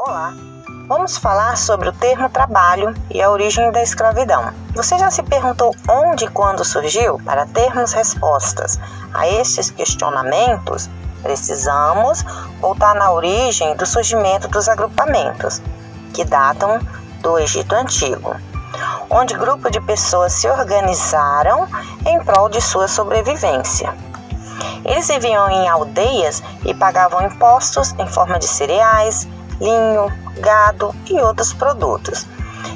Olá, vamos falar sobre o termo trabalho e a origem da escravidão. Você já se perguntou onde e quando surgiu? Para termos respostas a estes questionamentos, precisamos voltar na origem do surgimento dos agrupamentos, que datam do Egito Antigo, onde grupos de pessoas se organizaram em prol de sua sobrevivência. Eles viviam em aldeias e pagavam impostos em forma de cereais, linho, gado e outros produtos.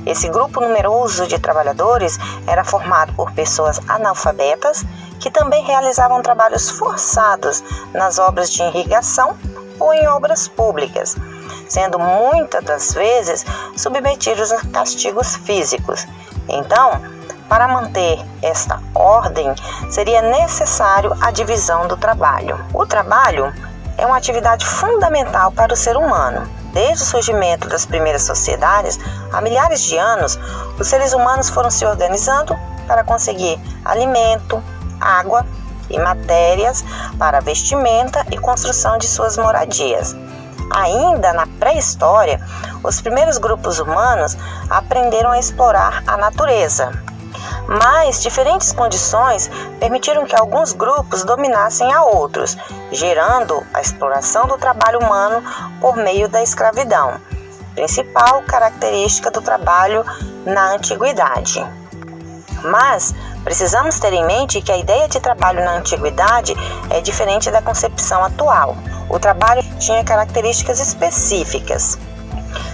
Esse grupo numeroso de trabalhadores era formado por pessoas analfabetas que também realizavam trabalhos forçados nas obras de irrigação ou em obras públicas, sendo muitas das vezes submetidos a castigos físicos. Então, para manter esta ordem, seria necessário a divisão do trabalho. O trabalho é uma atividade fundamental para o ser humano. Desde o surgimento das primeiras sociedades, há milhares de anos, os seres humanos foram se organizando para conseguir alimento, água e matérias para a vestimenta e construção de suas moradias. Ainda na pré-história, os primeiros grupos humanos aprenderam a explorar a natureza. Mas diferentes condições permitiram que alguns grupos dominassem a outros, gerando a exploração do trabalho humano por meio da escravidão, principal característica do trabalho na antiguidade. Mas precisamos ter em mente que a ideia de trabalho na antiguidade é diferente da concepção atual. O trabalho tinha características específicas.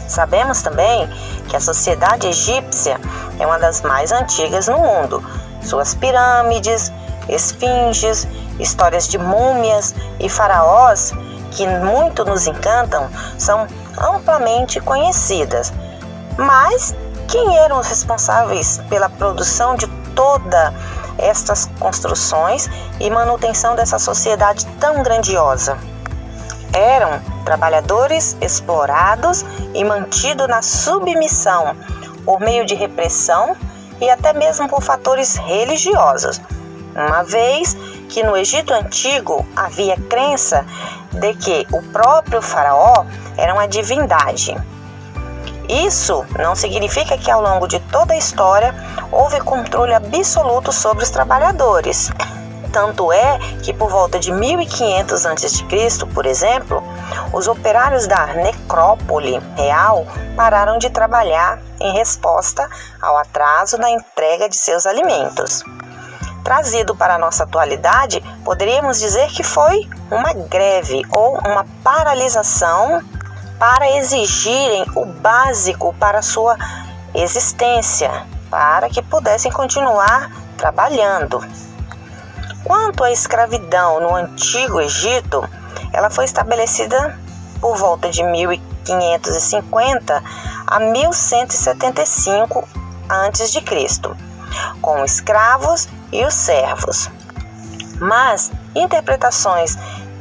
Sabemos também que a sociedade egípcia é uma das mais antigas no mundo. Suas pirâmides, esfinges, histórias de múmias e faraós, que muito nos encantam, são amplamente conhecidas. Mas quem eram os responsáveis pela produção de todas estas construções e manutenção dessa sociedade tão grandiosa? Eram trabalhadores explorados e mantidos na submissão por meio de repressão e até mesmo por fatores religiosos, uma vez que no Egito Antigo havia crença de que o próprio faraó era uma divindade. Isso não significa que ao longo de toda a história houve controle absoluto sobre os trabalhadores. Tanto é que por volta de 1500 a.C., por exemplo, os operários da necrópole real pararam de trabalhar em resposta ao atraso na entrega de seus alimentos. Trazido para a nossa atualidade, poderíamos dizer que foi uma greve ou uma paralisação para exigirem o básico para sua existência, para que pudessem continuar trabalhando. Quanto à escravidão no Antigo Egito, ela foi estabelecida por volta de 1550 a 1175 a.C., com os escravos e os servos. Mas interpretações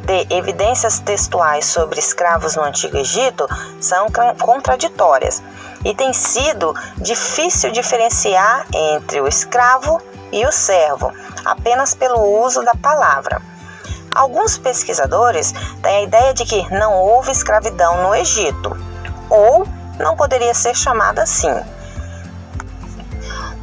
de evidências textuais sobre escravos no Antigo Egito são contraditórias e tem sido difícil diferenciar entre o escravo e o servo, apenas pelo uso da palavra. Alguns pesquisadores têm a ideia de que não houve escravidão no Egito, ou não poderia ser chamada assim.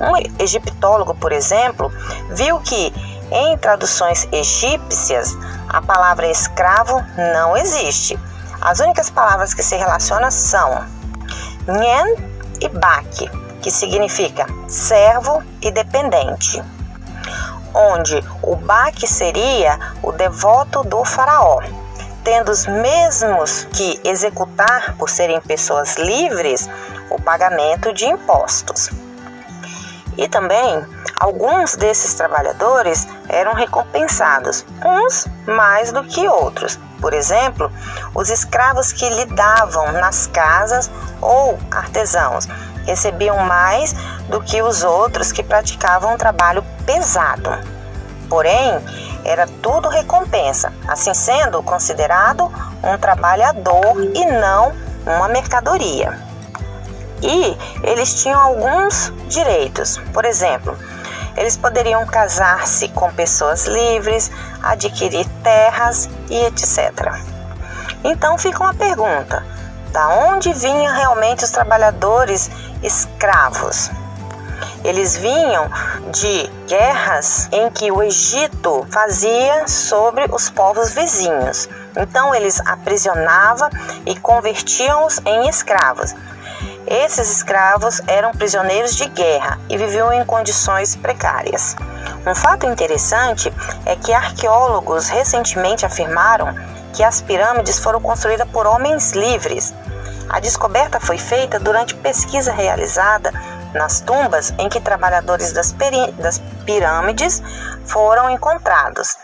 Um egiptólogo, por exemplo, viu que em traduções egípcias a palavra escravo não existe. As únicas palavras que se relacionam são nhen e bak, que significa servo e dependente, onde o bak seria o devoto do faraó, tendo os mesmos que executar, por serem pessoas livres, o pagamento de impostos. E também, alguns desses trabalhadores eram recompensados, uns mais do que outros. Por exemplo, os escravos que lidavam nas casas ou artesãos recebiam mais do que os outros que praticavam um trabalho pesado. Porém, era tudo recompensa, assim sendo considerado um trabalhador e não uma mercadoria. E eles tinham alguns direitos. Por exemplo, eles poderiam casar-se com pessoas livres, adquirir terras e etc. Então fica uma pergunta: Da onde vinham realmente os trabalhadores escravos? Eles vinham de guerras em que o Egito fazia sobre os povos vizinhos. Então eles aprisionavam e convertiam-os em escravos. Esses escravos eram prisioneiros de guerra e viviam em condições precárias. Um fato interessante é que arqueólogos recentemente afirmaram que as pirâmides foram construídas por homens livres. A descoberta foi feita durante pesquisa realizada nas tumbas em que trabalhadores das pirâmides foram encontrados.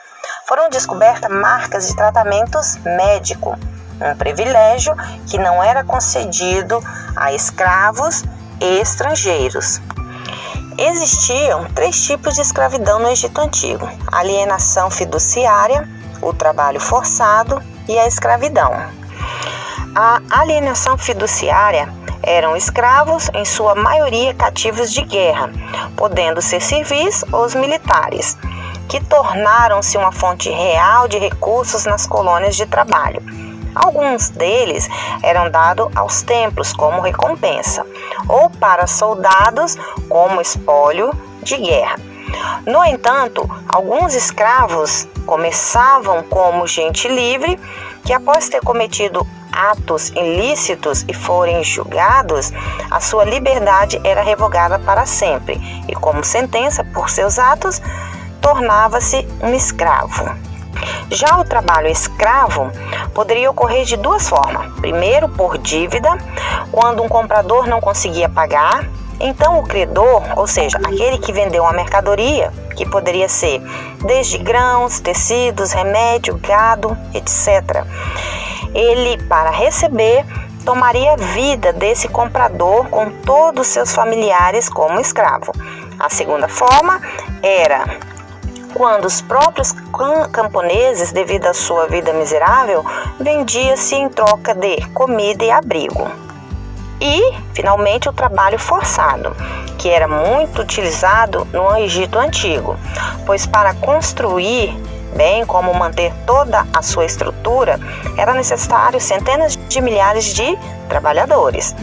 Foram descobertas marcas de tratamentos médicos, um privilégio que não era concedido a escravos e estrangeiros. Existiam 3 tipos de escravidão no Egito Antigo: a alienação fiduciária, o trabalho forçado e a escravidão. A alienação fiduciária eram escravos, em sua maioria cativos de guerra, podendo ser civis ou militares, que tornaram-se uma fonte real de recursos nas colônias de trabalho. Alguns deles eram dados aos templos como recompensa, ou para soldados como espólio de guerra. No entanto, alguns escravos começavam como gente livre, que após ter cometido atos ilícitos e forem julgados, a sua liberdade era revogada para sempre e, como sentença por seus atos, tornava-se um escravo. Já o trabalho escravo poderia ocorrer de 2 formas. Primeiro, por dívida, quando um comprador não conseguia pagar, então o credor, ou seja, aquele que vendeu uma mercadoria, que poderia ser desde grãos, tecidos, remédio, gado, etc., ele, para receber, tomaria a vida desse comprador com todos os seus familiares como escravo. A segunda forma era quando os próprios camponeses, devido à sua vida miserável, vendiam-se em troca de comida e abrigo. E, finalmente, o trabalho forçado, que era muito utilizado no Egito Antigo, pois para construir, bem como manter toda a sua estrutura, era necessário centenas de milhares de trabalhadores.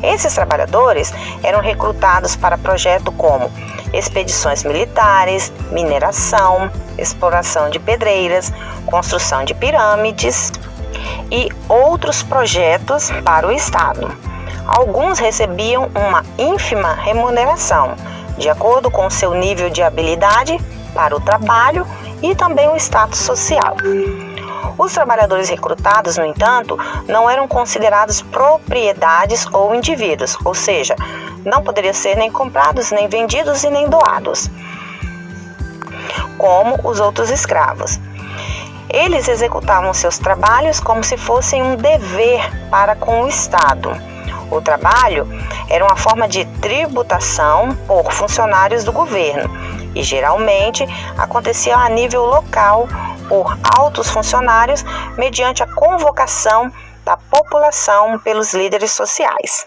Esses trabalhadores eram recrutados para projetos como expedições militares, mineração, exploração de pedreiras, construção de pirâmides e outros projetos para o Estado. Alguns recebiam uma ínfima remuneração, de acordo com seu nível de habilidade para o trabalho e também o status social. Os trabalhadores recrutados, no entanto, não eram considerados propriedades ou indivíduos, ou seja, não poderiam ser nem comprados, nem vendidos e nem doados, como os outros escravos. Eles executavam seus trabalhos como se fossem um dever para com o Estado. O trabalho era uma forma de tributação por funcionários do governo e geralmente acontecia a nível local por altos funcionários mediante a convocação da população pelos líderes sociais.